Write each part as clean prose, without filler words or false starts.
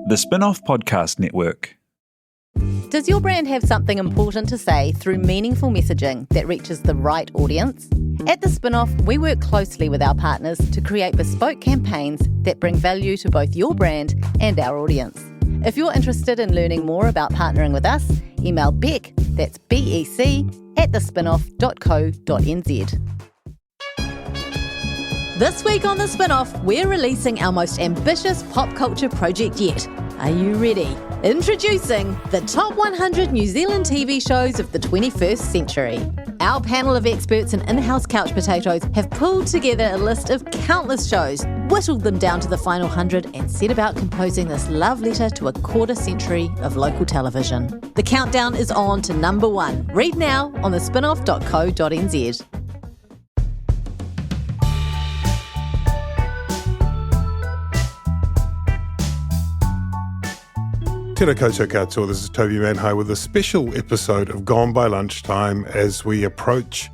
The Spin-off Podcast Network. Does your brand have something important to say through meaningful messaging that reaches the right audience? At The Spin-off, we work closely with our partners to create bespoke campaigns that bring value to both your brand and our audience. If you're interested in learning more about partnering with us, email Beck, that's BEC, at thespinoff.co.nz. This week on The Spin-off, we're releasing our most ambitious pop culture project yet. Are you ready? Introducing the top 100 New Zealand TV shows of the 21st century. Our panel of experts and in-house couch potatoes have pulled together a list of countless shows, whittled them down to the final 100 and set about composing this love letter to a quarter century of local television. The countdown is on to number 1. Read now on thespinoff.co.nz. Tēnā koutou katoa, this is Toby Manhire with a special episode of Gone by Lunchtime as we approach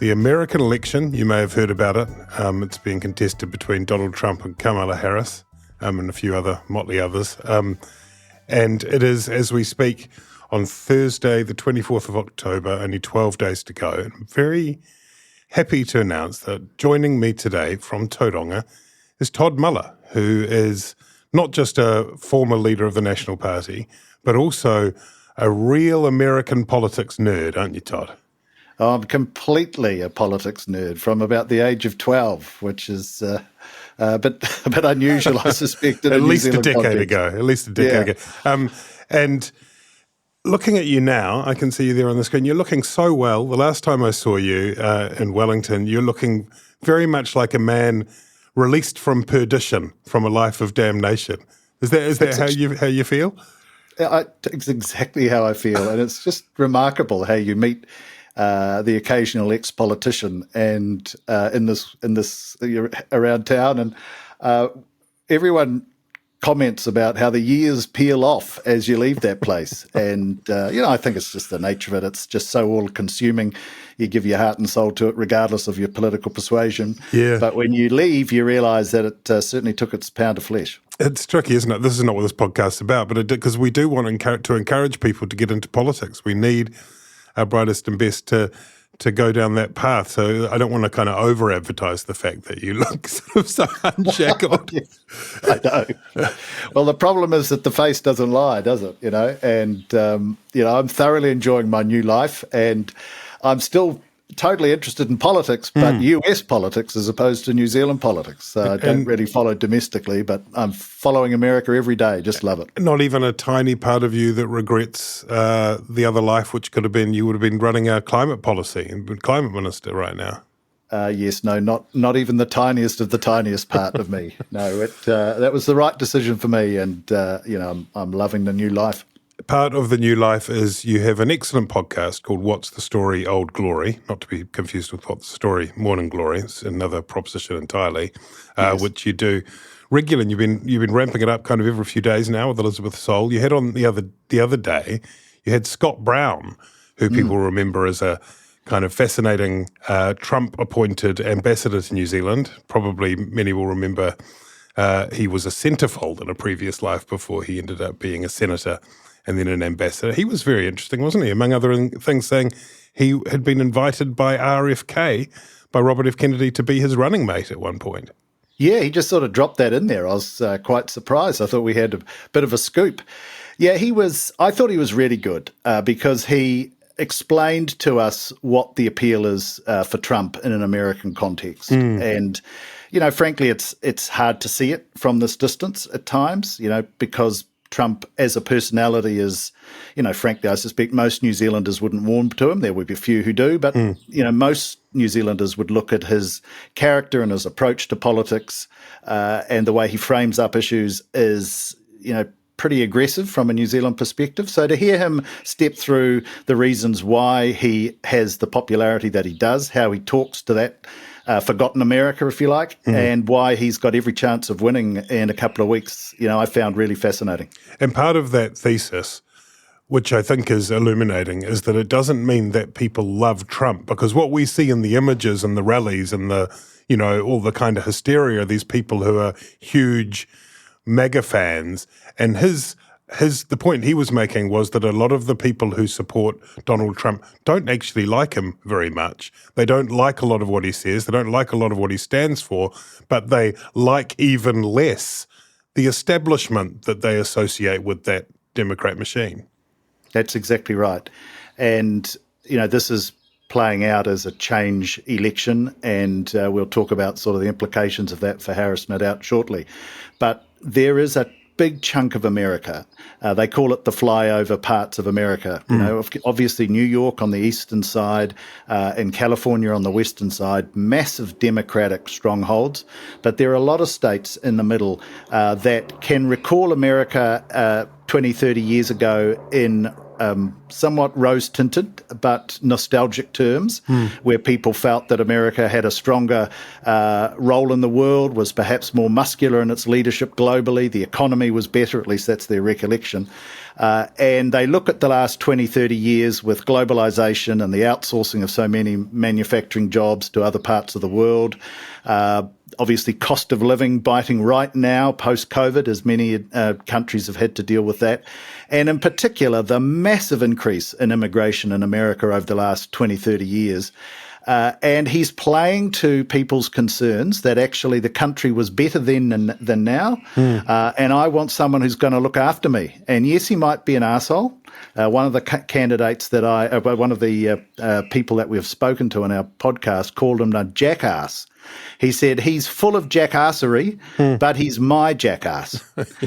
the American election. You may have heard about it. It's being contested between Donald Trump and Kamala Harris and a few other motley others. And it is, as we speak, on Thursday, the 24th of October, only 12 days to go. I'm very happy to announce that joining me today from Tauranga is Todd Muller, who is not just a former leader of the National Party, but also a real American politics nerd, aren't you, Todd? Oh, I'm completely a politics nerd from about the age of 12, which is a bit unusual, I suspect. At least a decade ago. And looking at you now, I can see you there on the screen. You're looking so well. The last time I saw you in Wellington, you're looking very much like a man released from perdition, from a life of damnation. Is that how you feel? It's exactly how I feel, and it's just remarkable how you meet the occasional ex-politician and in this around town, and everyone comments about how the years peel off as you leave that place. And, I think it's just the nature of it. It's just so all-consuming. You give your heart and soul to it regardless of your political persuasion. Yeah. But when you leave, you realise that it certainly took its pound of flesh. It's tricky, isn't it? This is not what this podcast's about, but because we do want to encourage people to get into politics. We need our brightest and best to go down that path. So I don't want to kind of over-advertise the fact that you look sort of so unshackled. I know. Well, the problem is that the face doesn't lie, does it? And, I'm thoroughly enjoying my new life, and I'm still totally interested in politics, but US politics as opposed to New Zealand politics. I don't really follow domestically, but I'm following America every day. Just love it. Not even a tiny part of you that regrets the other life, which could have been, you would have been running a climate policy and climate minister right now. Yes, no, not even the tiniest of the tiniest part of me. No, that was the right decision for me, and I'm loving the new life. Part of the new life is you have an excellent podcast called What's the Story, Old Glory, not to be confused with What's the Story, Morning Glory. It's another proposition entirely, yes. Which you do regularly. And you've been ramping it up kind of every few days now with Elizabeth Soul. You had on the other day, you had Scott Brown, who people remember as a kind of fascinating Trump-appointed ambassador to New Zealand. Probably many will remember he was a centrefold in a previous life before he ended up being a senator and then an ambassador. He was very interesting, wasn't he? Among other things, saying he had been invited by RFK, by Robert F. Kennedy, to be his running mate at one point. Yeah, he just sort of dropped that in there. I was quite surprised. I thought we had a bit of a scoop. Yeah, I thought he was really good because he explained to us what the appeal is for Trump in an American context. And, frankly, it's hard to see it from this distance at times, because Trump as a personality is, frankly, I suspect most New Zealanders wouldn't warm to him. There would be a few who do, but, most New Zealanders would look at his character and his approach to politics and the way he frames up issues is, pretty aggressive from a New Zealand perspective. So to hear him step through the reasons why he has the popularity that he does, how he talks to that forgotten America, if you like, and why he's got every chance of winning in a couple of weeks, I found really fascinating. And part of that thesis, which I think is illuminating, is that it doesn't mean that people love Trump, because what we see in the images and the rallies and the, all the kind of hysteria, these people who are huge MAGA fans, and the point he was making was that a lot of the people who support Donald Trump don't actually like him very much. They don't like a lot of what he says. They don't like a lot of what he stands for, but they like even less the establishment that they associate with that Democrat machine. That's exactly right. And, this is playing out as a change election, and we'll talk about sort of the implications of that for Harris, no doubt, shortly. But there is a big chunk of America. They call it the flyover parts of America. Obviously New York on the eastern side, and California on the western side, massive Democratic strongholds. But there are a lot of states in the middle that can recall America 20, 30 years ago in somewhat rose-tinted but nostalgic terms, where people felt that America had a stronger role in the world, was perhaps more muscular in its leadership globally, the economy was better, at least that's their recollection. And they look at the last 20, 30 years with globalization and the outsourcing of so many manufacturing jobs to other parts of the world, obviously cost of living biting right now post-COVID, as many countries have had to deal with that. And in particular, the massive increase in immigration in America over the last 20, 30 years. And he's playing to people's concerns that actually the country was better then than now. And I want someone who's going to look after me. And yes, he might be an arsehole. One of the candidates one of the people that we've spoken to in our podcast called him a jackass. He said he's full of jackassery, but he's my jackass.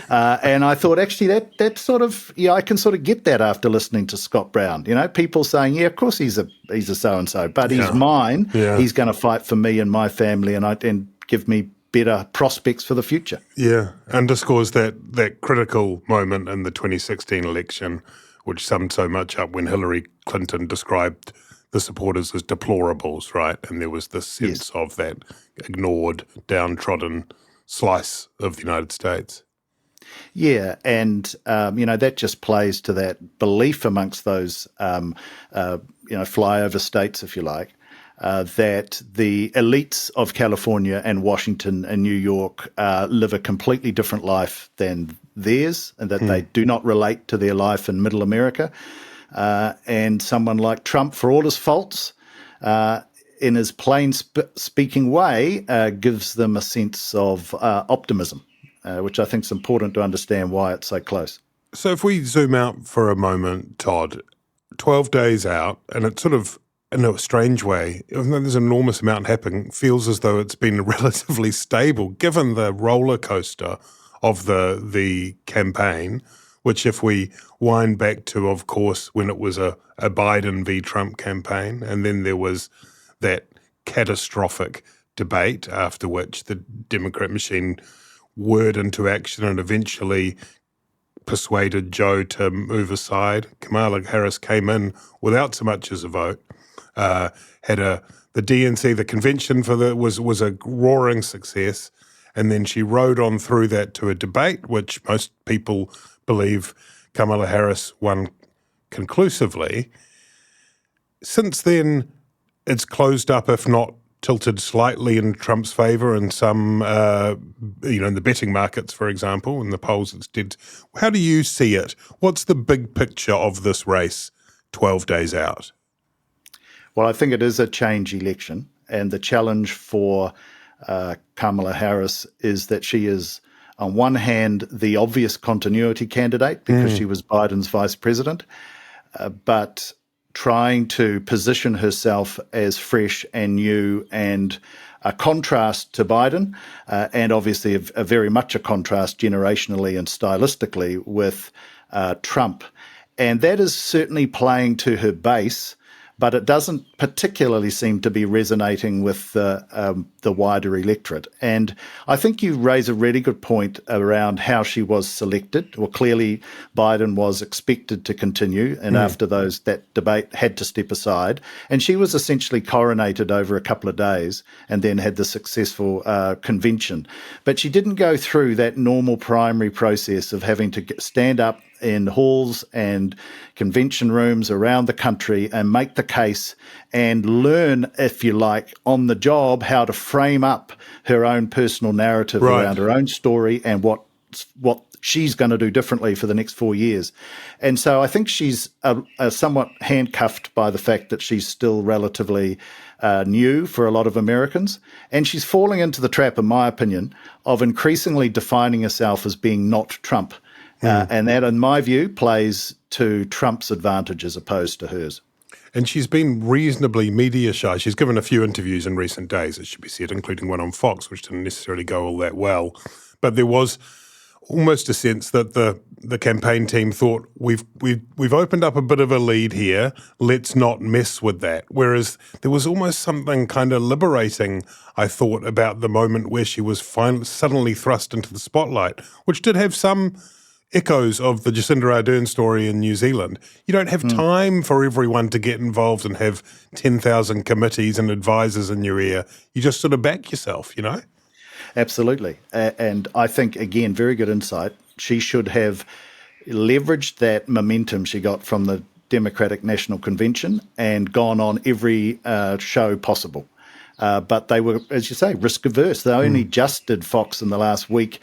And I thought, actually, that sort of, I can sort of get that after listening to Scott Brown. People saying, yeah, of course he's a so-and-so, but he's mine. Yeah. He's going to fight for me and my family and give me better prospects for the future. Yeah, underscores that critical moment in the 2016 election, which summed so much up when Hillary Clinton described the supporters as deplorables, right? And there was this sense of that ignored, downtrodden slice of the United States. Yeah, and, that just plays to that belief amongst those, flyover states, if you like, that the elites of California and Washington and New York live a completely different life than theirs, and that they do not relate to their life in middle America. And someone like Trump, for all his faults, in his plain speaking way, gives them a sense of optimism, which I think is important to understand why it's so close. So if we zoom out for a moment, Todd, 12 days out, and it's sort of, in a strange way, even though there's an enormous amount happening, feels as though it's been relatively stable, given the roller coaster of the campaign, which if we wind back to, of course, when it was a Biden v. Trump campaign, and then there was that catastrophic debate after which the Democrat machine whirred into action and eventually persuaded Joe to move aside. Kamala Harris came in without so much as a vote, the DNC, the convention was a roaring success, and then she rode on through that to a debate, which most people believe Kamala Harris won conclusively. Since then, it's closed up, if not tilted slightly in Trump's favor in some, in the betting markets, for example, in the polls it's did. How do you see it? What's the big picture of this race 12 days out? Well, I think it is a change election, and the challenge for Kamala Harris is that she is, on one hand, the obvious continuity candidate because she was Biden's vice president, but trying to position herself as fresh and new and a contrast to Biden, and obviously a very much a contrast generationally and stylistically with Trump. And that is certainly playing to her base, but it doesn't particularly seem to be resonating with the wider electorate. And I think you raise a really good point around how she was selected. Well, clearly Biden was expected to continue, and after that debate had to step aside. And she was essentially coronated over a couple of days and then had the successful convention. But she didn't go through that normal primary process of having to stand up in halls and convention rooms around the country and make the case and learn, if you like, on the job how to frame up her own personal narrative around her own story and what what she's going to do differently for the next 4 years. And so I think she's somewhat handcuffed by the fact that she's still relatively new for a lot of Americans. And she's falling into the trap, in my opinion, of increasingly defining herself as being not Trump. And that, in my view, plays to Trump's advantage as opposed to hers. And she's been reasonably media shy. She's given a few interviews in recent days, it should be said, including one on Fox, which didn't necessarily go all that well. But there was almost a sense that the campaign team thought, we've opened up a bit of a lead here, let's not mess with that. Whereas there was almost something kind of liberating, I thought, about the moment where she was suddenly thrust into the spotlight, which did have some echoes of the Jacinda Ardern story in New Zealand. You don't have time for everyone to get involved and have 10,000 committees and advisors in your ear. You just sort of back yourself, you know? Absolutely. And I think, again, very good insight. She should have leveraged that momentum she got from the Democratic National Convention and gone on every show possible. But they were, as you say, risk averse. They only just did Fox in the last week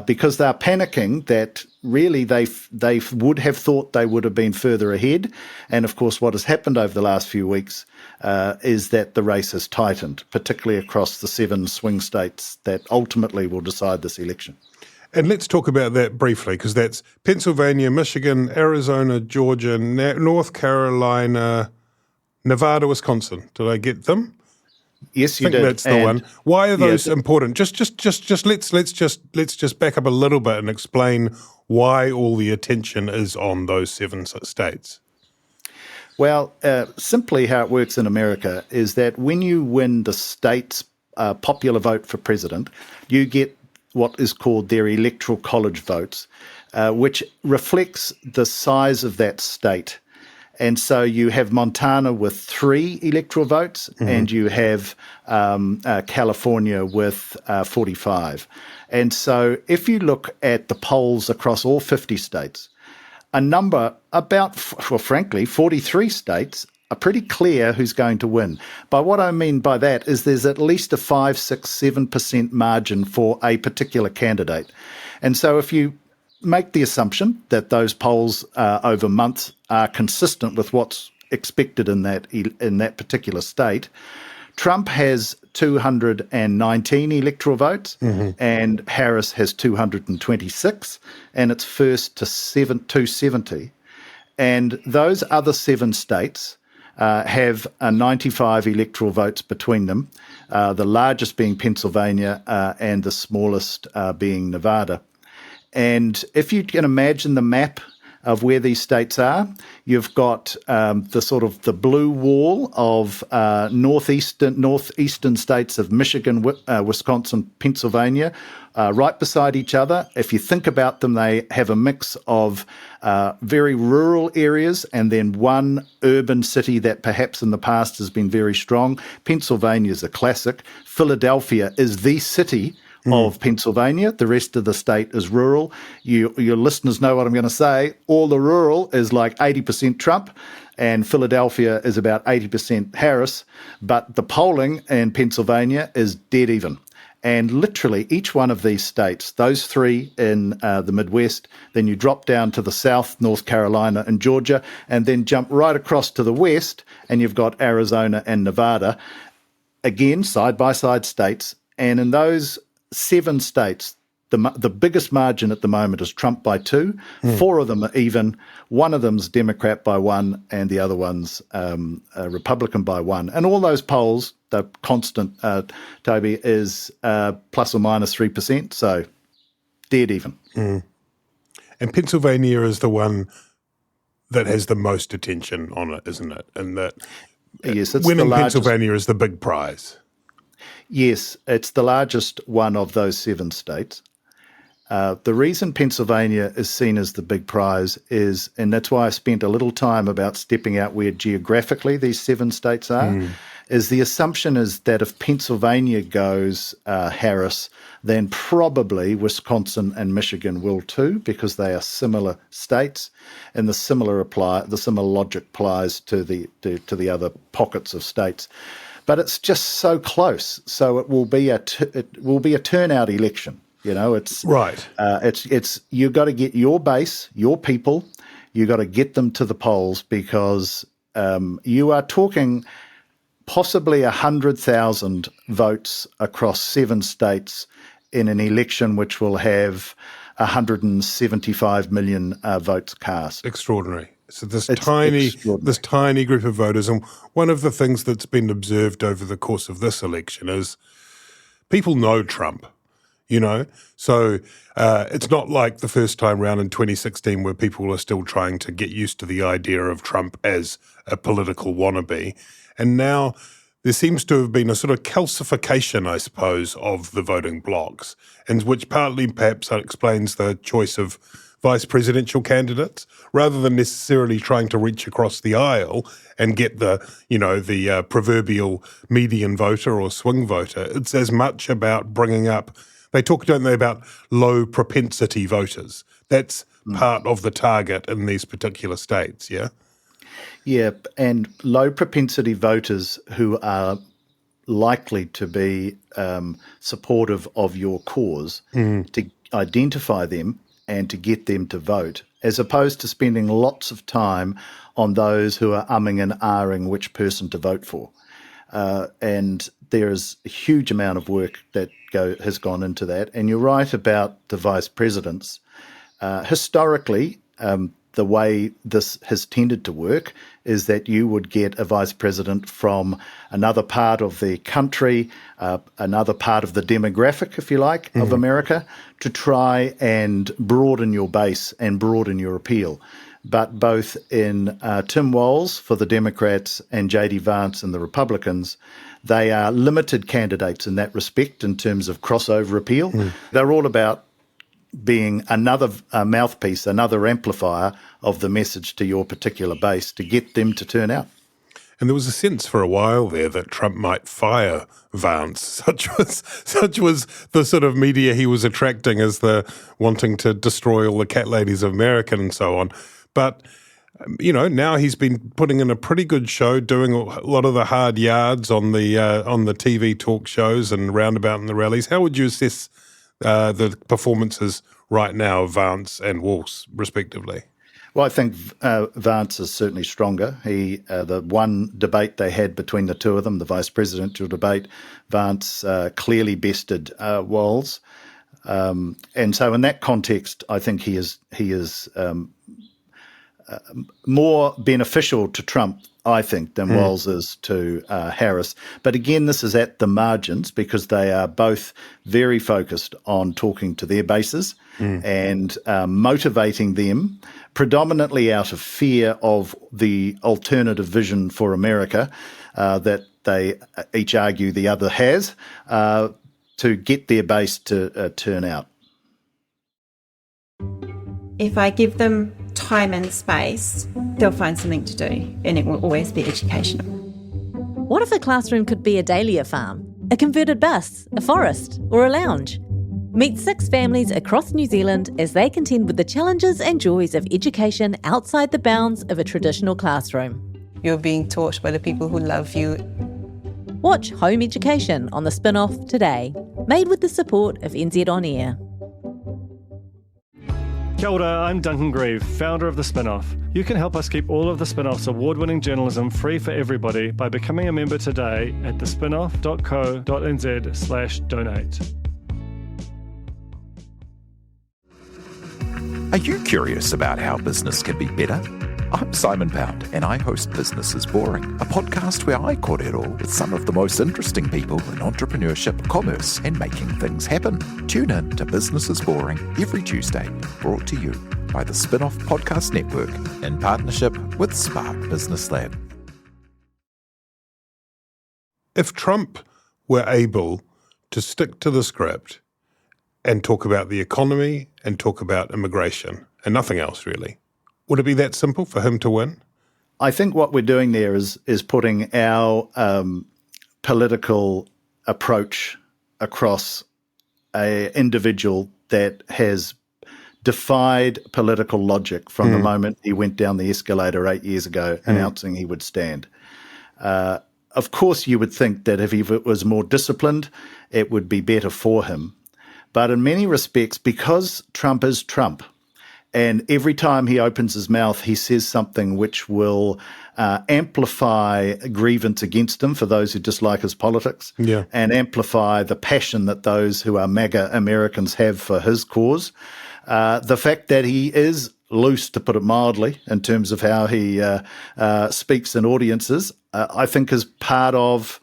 because they're panicking that really they would have thought they would have been further ahead. And of course, what has happened over the last few weeks is that the race has tightened, particularly across the 7 swing states that ultimately will decide this election. And let's talk about that briefly, because that's Pennsylvania, Michigan, Arizona, Georgia, North Carolina, Nevada, Wisconsin. Did I get them? Yes, you I think did. That's the one. Why are those important? Just let's just back up a little bit and explain why all the attention is on those 7 states. Well, simply how it works in America is that when you win the state's popular vote for president, you get what is called their electoral college votes, which reflects the size of that state. And so you have Montana with 3 electoral votes, and you have California with 45. And so if you look at the polls across all 50 states, a number frankly, 43 states are pretty clear who's going to win. But what I mean by that is there's at least a 5, 6, 7% margin for a particular candidate. And so if you make the assumption that those polls over months are consistent with what's expected in that particular state, Trump has 219 electoral votes and Harris has 226, and it's first to 270. And those other 7 states have 95 electoral votes between them, the largest being Pennsylvania and the smallest being Nevada. And if you can imagine the map of where these states are, you've got the blue wall of northeastern states of Michigan, Wisconsin, Pennsylvania, right beside each other. If you think about them, they have a mix of very rural areas and then one urban city that perhaps in the past has been very strong. Pennsylvania is a classic. Philadelphia is the city of Pennsylvania. The rest of the state is rural. Your listeners know what I'm going to say. All the rural is like 80% Trump, and Philadelphia is about 80% Harris. But the polling in Pennsylvania is dead even. And literally each one of these states, those 3 in the Midwest, then you drop down to the south, North Carolina and Georgia, and then jump right across to the west, and you've got Arizona and Nevada. Again, side-by-side states. And in those 7 states, the biggest margin at the moment is Trump by 2. 4 of them are even. One of them's Democrat by 1, and the other one's Republican by 1. And all those polls, the constant, Toby, is plus or minus 3%, so dead even. And Pennsylvania is the one that has the most attention on it, isn't it? And that yes, it's winning the largest. Pennsylvania is the big prize. Yes, it's the largest one of those 7 states. The reason Pennsylvania is seen as the big prize is, and that's why I spent a little time about stepping out where geographically these 7 states are, is the assumption is that if Pennsylvania goes Harris, then probably Wisconsin and Michigan will too, because they are similar states, and the similar logic applies to the other pockets of states. But it's just so close, so it will be a turnout election. It's right. It's you got to get your base, your people. You got to get them to the polls because you are talking possibly 100,000 votes across 7 states in an election which will have 175 million votes cast. Extraordinary. So this tiny group of voters, and one of the things that's been observed over the course of this election is people know Trump. So it's not like the first time round in 2016 where people are still trying to get used to the idea of Trump as a political wannabe. And now there seems to have been a sort of calcification, I suppose, of the voting blocs, and which partly perhaps explains the choice of vice presidential candidates rather than necessarily trying to reach across the aisle and get the proverbial median voter or swing voter. It's as much about bringing up. They talk, don't they, about low propensity voters. That's part of the target in these particular states, yeah? Yeah, and low propensity voters who are likely to be supportive of your cause, to identify them and to get them to vote, as opposed to spending lots of time on those who are umming and ahhing which person to vote for. And there is a huge amount of work that has gone into that. And you're right about the vice presidents. Historically, the way this has tended to work is that you would get a vice president from another part of the country, another part of the demographic, if you like, of America, to try and broaden your base and broaden your appeal. But both in Tim Walz for the Democrats and J.D. Vance and the Republicans, they are limited candidates in that respect in terms of crossover appeal. They're all about being another mouthpiece, another amplifier of the message to your particular base to get them to turn out. And there was a sense for a while there that Trump might fire Vance. Such was the sort of media he was attracting as the wanting to destroy all the cat ladies of America and so on. But, now he's been putting in a pretty good show, doing a lot of the hard yards on the TV talk shows and roundabout in the rallies. How would you assess the performances right now of Vance and Walz, respectively? Well, I think Vance is certainly stronger. The one debate they had between the two of them, the vice presidential debate, Vance clearly bested Walz. And so in that context, I think he is more beneficial to Trump, I think, than Walz is to Harris. But again, this is at the margins because they are both very focused on talking to their bases and motivating them, predominantly out of fear of the alternative vision for America that they each argue the other has, to get their base to turn out. If I give them time and space, they'll find something to do, and it will always be educational. What if a classroom could be a dahlia farm, a converted bus, a forest, or a lounge? Meet 6 families across New Zealand as they contend with the challenges and joys of education outside the bounds of a traditional classroom. You're being taught by the people who love you. Watch Home Education on the Spin-Off today, made with the support of NZ On Air. Kia ora, I'm Duncan Grieve, founder of The Spin-Off. You can help us keep all of The Spin-Off's award-winning journalism free for everybody by becoming a member today at thespinoff.co.nz/donate. Are you curious about how business can be better? I'm Simon Pound, and I host Business is Boring, a podcast where I kōrero with some of the most interesting people in entrepreneurship, commerce, and making things happen. Tune in to Business is Boring every Tuesday, brought to you by the Spin-Off Podcast Network in partnership with Spark Business Lab. If Trump were able to stick to the script and talk about the economy and talk about immigration and nothing else really, would it be that simple for him to win? I think what we're doing there is putting our political approach across an individual that has defied political logic from the moment he went down the escalator 8 years ago announcing he would stand. Of course, you would think that if he was more disciplined, it would be better for him. But in many respects, because Trump is Trump, and every time he opens his mouth, he says something which will amplify grievance against him for those who dislike his politics, and amplify the passion that those who are MAGA Americans have for his cause. The fact that he is loose, to put it mildly, in terms of how he speaks in audiences, I think is part of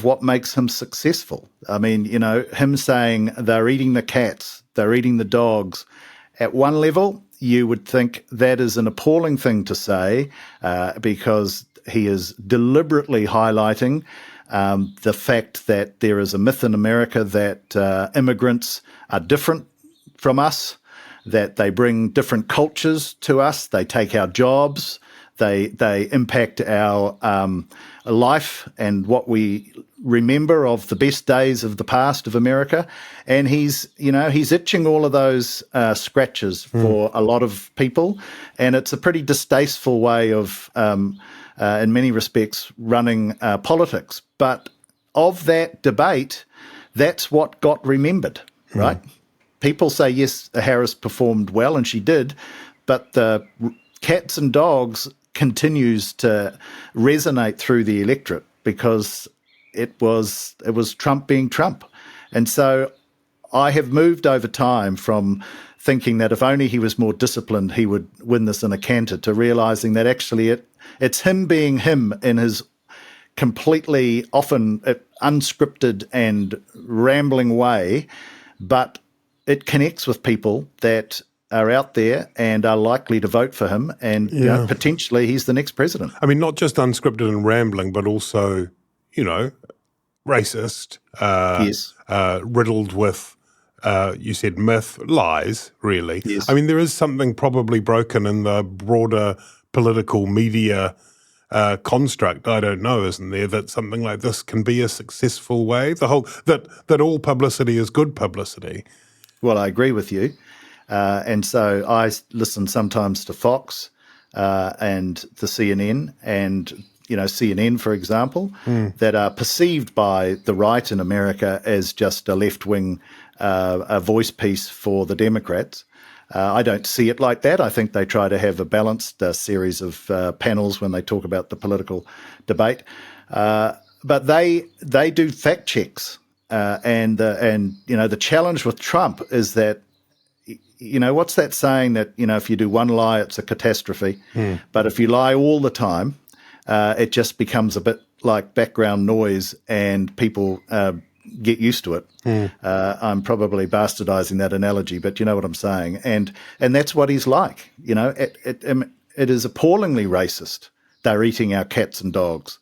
what makes him successful. I mean, him saying they're eating the cats, they're eating the dogs. At one level, you would think that is an appalling thing to say because he is deliberately highlighting the fact that there is a myth in America that immigrants are different from us, that they bring different cultures to us, they take our jobs, they impact our life and what we remember of the best days of the past of America. And he's itching all of those scratches for a lot of people. And it's a pretty distasteful way of, in many respects, running politics. But of that debate, that's what got remembered, right? People say, yes, Harris performed well, and she did, but the cats and dogs continues to resonate through the electorate because it was Trump being Trump. And so I have moved over time from thinking that if only he was more disciplined, he would win this in a canter, to realizing that actually it's him being him in his completely often unscripted and rambling way, but it connects with people that are out there and are likely to vote for him, and potentially he's the next president. I mean, not just unscripted and rambling, but also, racist, riddled with, you said myth, lies, really. Yes. I mean, there is something probably broken in the broader political media construct, I don't know, isn't there, that something like this can be a successful way? The whole that all publicity is good publicity. Well, I agree with you. And so I listen sometimes to Fox and the CNN and, CNN, for example, that are perceived by the right in America as just a left-wing a voice piece for the Democrats. I don't see it like that. I think they try to have a balanced series of panels when they talk about the political debate. But they do fact checks. And the challenge with Trump is that, what's that saying that, if you do one lie, it's a catastrophe. But if you lie all the time, it just becomes a bit like background noise and people get used to it. I'm probably bastardizing that analogy, but you know what I'm saying. And that's what he's like. It is appallingly racist. They're eating our cats and dogs.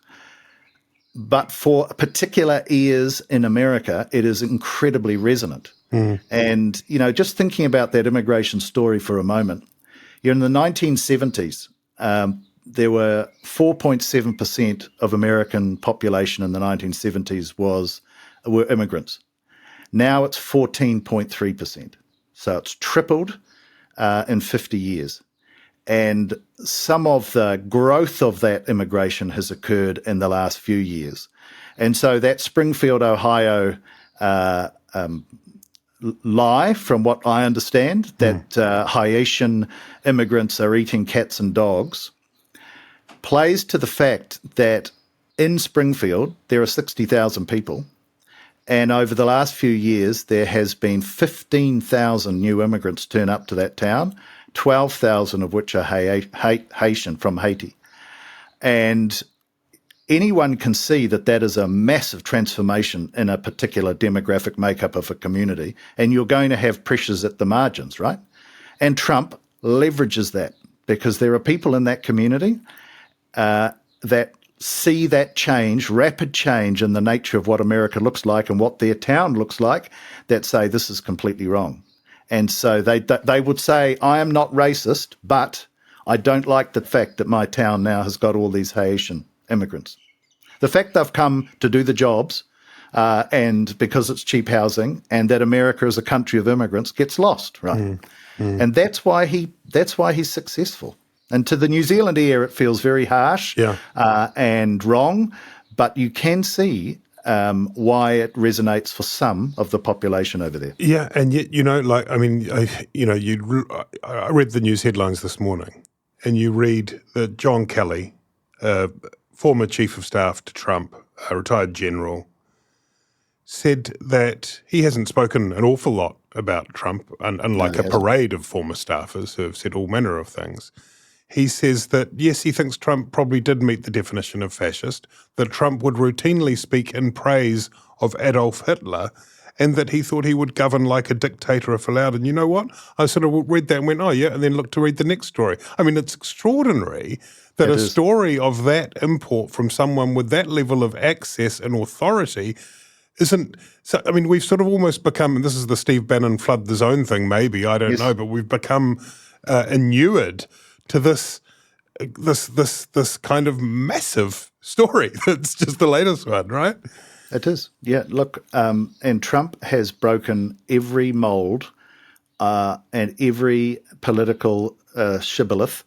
But for particular ears in America, it is incredibly resonant. And, just thinking about that immigration story for a moment, in the 1970s, there were 4.7% of American population in the 1970s were immigrants. Now it's 14.3%. So it's tripled in 50 years. And some of the growth of that immigration has occurred in the last few years. And so that Springfield, Ohio lie, from what I understand, that Haitian immigrants are eating cats and dogs, plays to the fact that in Springfield there are 60,000 people. And over the last few years, there has been 15,000 new immigrants turn up to that town, 12,000 of which are Haitian, from Haiti. And anyone can see that that is a massive transformation in a particular demographic makeup of a community, and you're going to have pressures at the margins, right? And Trump leverages that because there are people in that community that see that change, rapid change in the nature of what America looks like and what their town looks like, that say this is completely wrong. And so they would say, I am not racist, but I don't like the fact that my town now has got all these Haitian immigrants. The fact they've come to do the jobs and because it's cheap housing, and that America is a country of immigrants, gets lost, right? And that's why he's successful. And to the New Zealand ear, it feels very harsh and wrong, but you can see why it resonates for some of the population over there. Yeah, and yet, I read the news headlines this morning, and you read that John Kelly, former chief of staff to Trump, a retired general, said that he hasn't spoken an awful lot about Trump, unlike a parade of former staffers who have said all manner of things. He says that, yes, he thinks Trump probably did meet the definition of fascist, that Trump would routinely speak in praise of Adolf Hitler, and that he thought he would govern like a dictator if allowed. And you know what? I sort of read that and went, oh, yeah, and then looked to read the next story. I mean, it's extraordinary that a story of that import from someone with that level of access and authority isn't – so, I mean, we've sort of almost become – and this is the Steve Bannon flood the zone thing maybe, I don't know, but we've become inured to this kind of massive story that's just the latest one, right? It is, yeah. Look, and Trump has broken every mould and every political shibboleth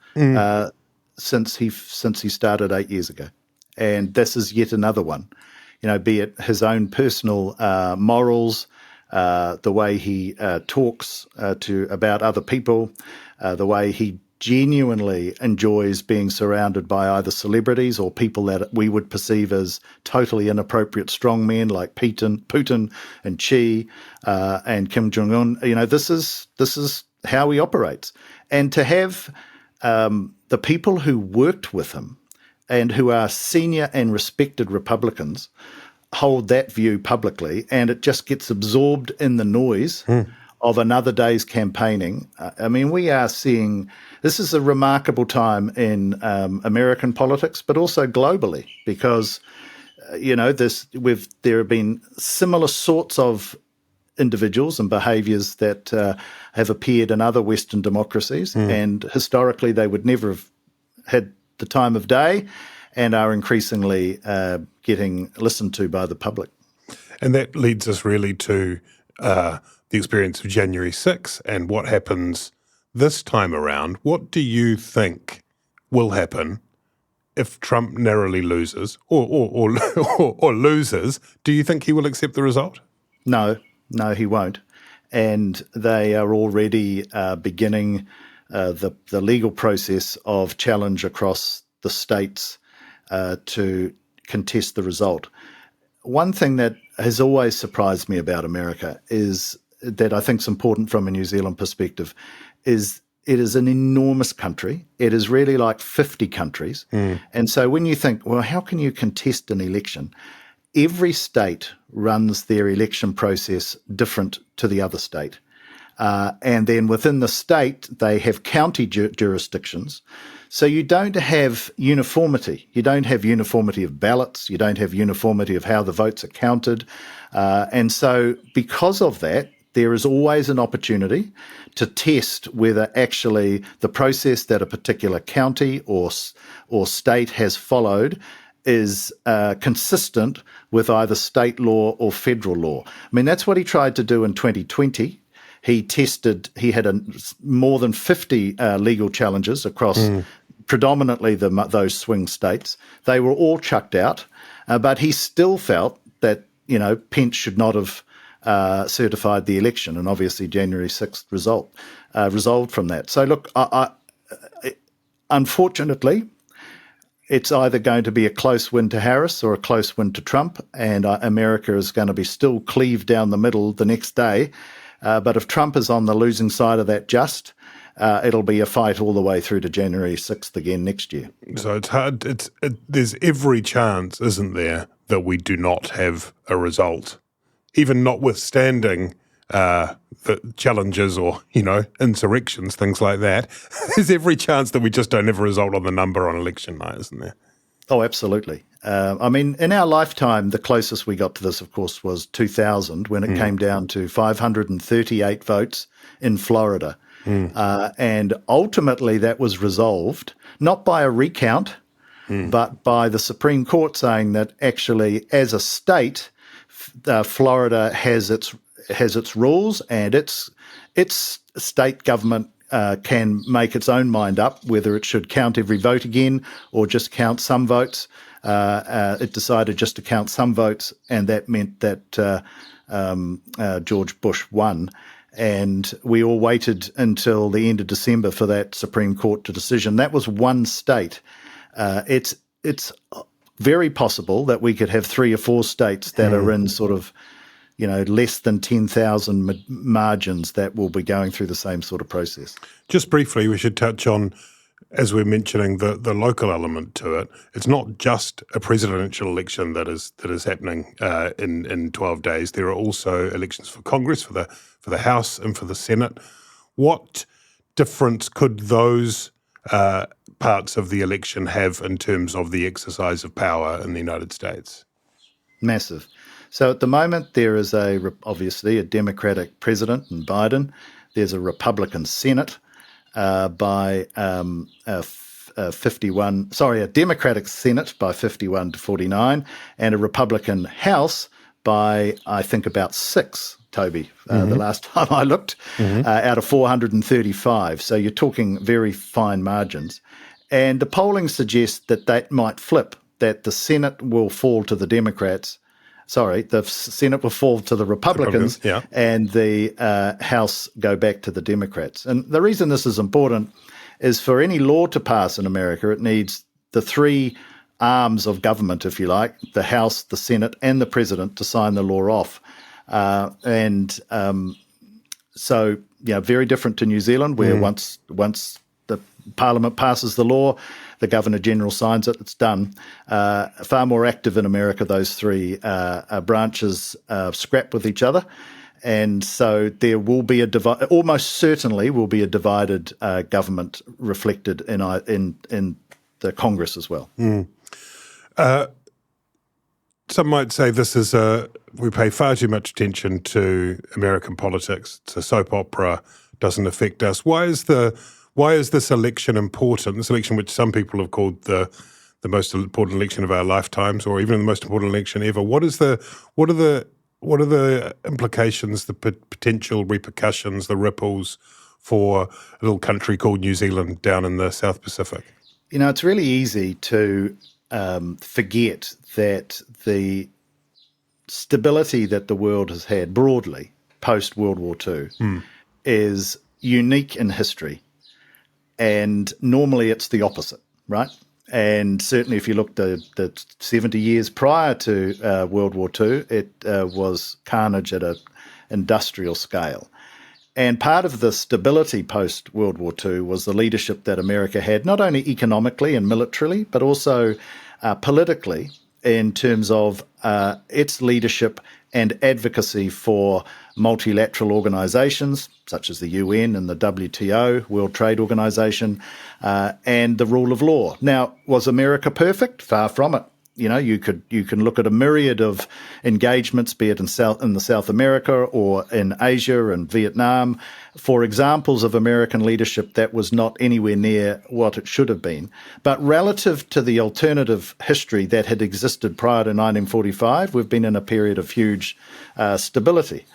since he started 8 years ago, and this is yet another one. You know, be it his own personal morals, the way he talks about other people, the way he genuinely enjoys being surrounded by either celebrities or people that we would perceive as totally inappropriate strongmen like Putin and Xi and Kim Jong-un. You know, this is how he operates. And to have the people who worked with him and who are senior and respected Republicans hold that view publicly, and it just gets absorbed in the noise of another day's campaigning. I mean, we are seeing this is a remarkable time in American politics, but also globally, because there have been similar sorts of individuals and behaviours that have appeared in other Western democracies, and historically they would never have had the time of day, and are increasingly getting listened to by the public. And that leads us really to the experience of January 6 and what happens this time around. What do you think will happen if Trump narrowly loses or loses? Do you think he will accept the result? No, he won't. And they are already beginning the legal process of challenge across the states to contest the result. One thing that has always surprised me about America is that I think is important from a New Zealand perspective is it is an enormous country. It is really like 50 countries. And so when you think, well, how can you contest an election? Every state runs their election process different to the other state. And then within the state, they have county jurisdictions. So you don't have uniformity. You don't have uniformity of ballots. You don't have uniformity of how the votes are counted. And so because of that, there is always an opportunity to test whether actually the process that a particular county or state has followed is consistent with either state law or federal law. I mean, that's what he tried to do in 2020. He had more than 50 legal challenges across predominantly those swing states. They were all chucked out, but he still felt that, Pence should not have certified the election, and obviously January 6th resolved from that. So look, unfortunately, it's either going to be a close win to Harris or a close win to Trump, and America is going to be still cleaved down the middle the next day. But if Trump is on the losing side of that it'll be a fight all the way through to January 6th again next year. So it's hard. There's every chance, isn't there, that we do not have a result, even notwithstanding the challenges or, insurrections, things like that. There's every chance that we just don't have a result on the number on election night, isn't there? Oh, absolutely. I mean, in our lifetime, the closest we got to this, of course, was 2000 when it came down to 538 votes in Florida. And ultimately that was resolved, not by a recount, but by the Supreme Court saying that actually as a state, Florida has its rules and its state government can make its own mind up whether it should count every vote again or just count some votes. It decided just to count some votes, and that meant that George Bush won. And we all waited until the end of December for that Supreme Court decision. That was one state. It's very possible that we could have 3 or 4 states that are in sort of, less than 10,000 margins that will be going through the same sort of process. Just briefly, we should touch on, as we're mentioning, the local element to it. It's not just a presidential election that is happening in 12 days. There are also elections for Congress, for the House and for the Senate. What difference could those parts of the election have in terms of the exercise of power in the United States? Massive. So at the moment, there is obviously a Democratic president in Biden. There's a Republican Senate by a Democratic Senate by 51 to 49, and a Republican House by, I think, about 6, Toby, the last time I looked, out of 435. So you're talking very fine margins. And the polling suggests that might flip, that the Senate will fall to the Democrats. The Senate will fall to the Republicans, and the House go back to the Democrats. And the reason this is important is for any law to pass in America, it needs the 3 arms of government, if you like, the House, the Senate, and the President to sign the law off. So very different to New Zealand, where once the Parliament passes the law, the Governor-General signs it, it's done. Far more active in America, those 3 branches scrap with each other. And so there will be almost certainly will be a divided government reflected in the Congress as well. Some might say this is we pay far too much attention to American politics. It's a soap opera, doesn't affect us. Why is this election important? This election, which some people have called the most important election of our lifetimes, or even the most important election ever. What are the implications, the potential repercussions, the ripples for a little country called New Zealand down in the South Pacific? It's really easy to forget that the stability that the world has had broadly post World War II is unique in history. And normally it's the opposite, right? And certainly if you look the 70 years prior to World War II, it was carnage at an industrial scale. And part of the stability post-World War II was the leadership that America had, not only economically and militarily, but also politically, in terms of its leadership and advocacy for multilateral organisations such as the UN and the WTO, World Trade Organization, and the rule of law. Now, was America perfect? Far from it. You can look at a myriad of engagements, be it in the South America or in Asia and Vietnam, for examples of American leadership that was not anywhere near what it should have been. But relative to the alternative history that had existed prior to 1945, we've been in a period of huge stability.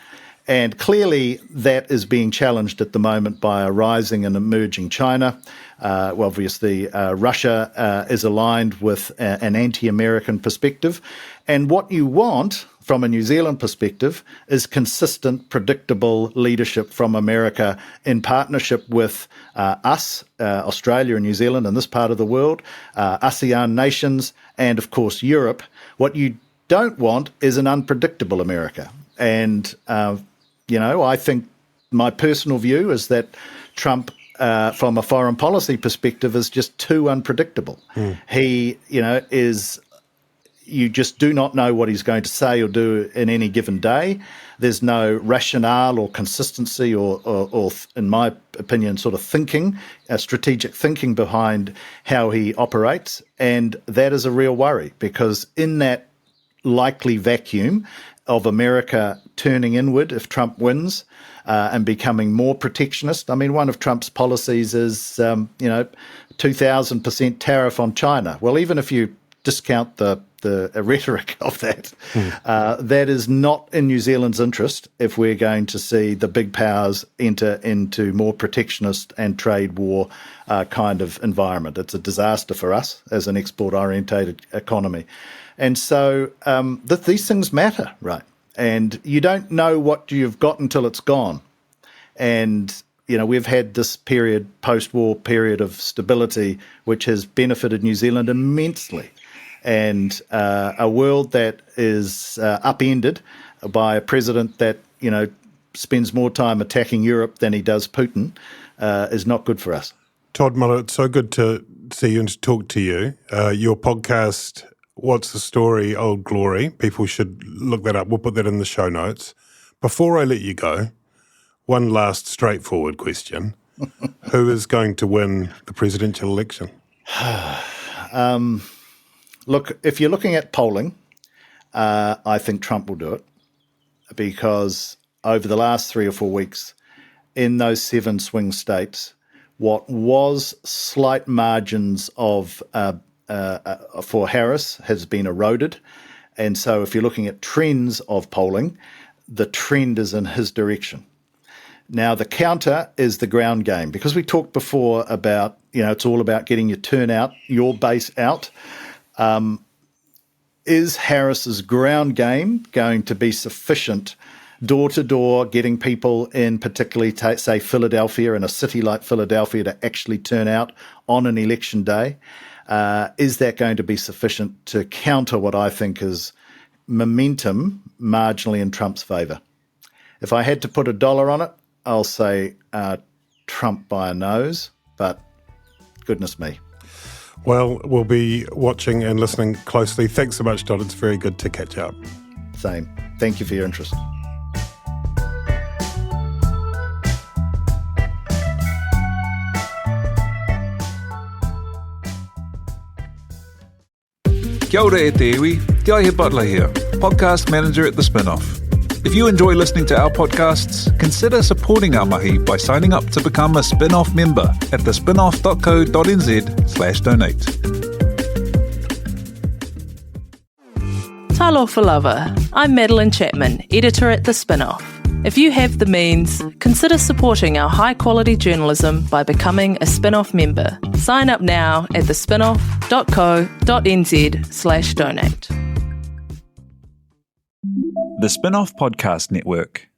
And clearly that is being challenged at the moment by a rising and emerging China. Obviously, Russia is aligned with an anti-American perspective. And what you want from a New Zealand perspective is consistent, predictable leadership from America in partnership with us, Australia and New Zealand and this part of the world, ASEAN nations, and of course Europe. What you don't want is an unpredictable America. And I think my personal view is that Trump, from a foreign policy perspective, is just too unpredictable. He, you just do not know what he's going to say or do in any given day. There's no rationale or consistency or in my opinion, sort of thinking, strategic thinking behind how he operates. And that is a real worry, because in that likely vacuum of America turning inward if Trump wins and becoming more protectionist. I mean, one of Trump's policies is, 2,000% tariff on China. Well, even if you discount the rhetoric of that. That is not in New Zealand's interest if we're going to see the big powers enter into more protectionist and trade war kind of environment. It's a disaster for us as an export-orientated economy. And so these things matter, right? And you don't know what you've got until it's gone. And, we've had this post-war period of stability, which has benefited New Zealand immensely. And a world that is upended by a president that, spends more time attacking Europe than he does Putin is not good for us. Todd Muller, it's so good to see you and to talk to you. Your podcast, What's the Story, Old Glory? People should look that up. We'll put that in the show notes. Before I let you go, one last straightforward question. Who is going to win the presidential election? Look, if you're looking at polling, I think Trump will do it because over the last 3 or 4 weeks in those 7 swing states, what was slight margins of for Harris has been eroded. And so if you're looking at trends of polling, the trend is in his direction. Now, the counter is the ground game, because we talked before about, it's all about getting your turnout, your base out. Is Harris's ground game going to be sufficient door to door, getting people in, particularly, say, Philadelphia, in a city like Philadelphia, to actually turn out on an election day? Is that going to be sufficient to counter what I think is momentum marginally in Trump's favour? If I had to put $1 on it, I'll say Trump by a nose, but goodness me. Well, we'll be watching and listening closely. Thanks so much, Todd. It's very good to catch up. Same. Thank you for your interest. Kia ora e te iwi, Te Aihe Butler here, podcast manager at The Spinoff. If you enjoy listening to our podcasts, consider supporting our mahi by signing up to become a Spinoff member at thespinoff.co.nz/donate. Talofa lava. I'm Madeline Chapman, editor at The Spinoff. If you have the means, consider supporting our high-quality journalism by becoming a Spinoff member. Sign up now at thespinoff.co.nz/donate. The Spinoff Podcast Network.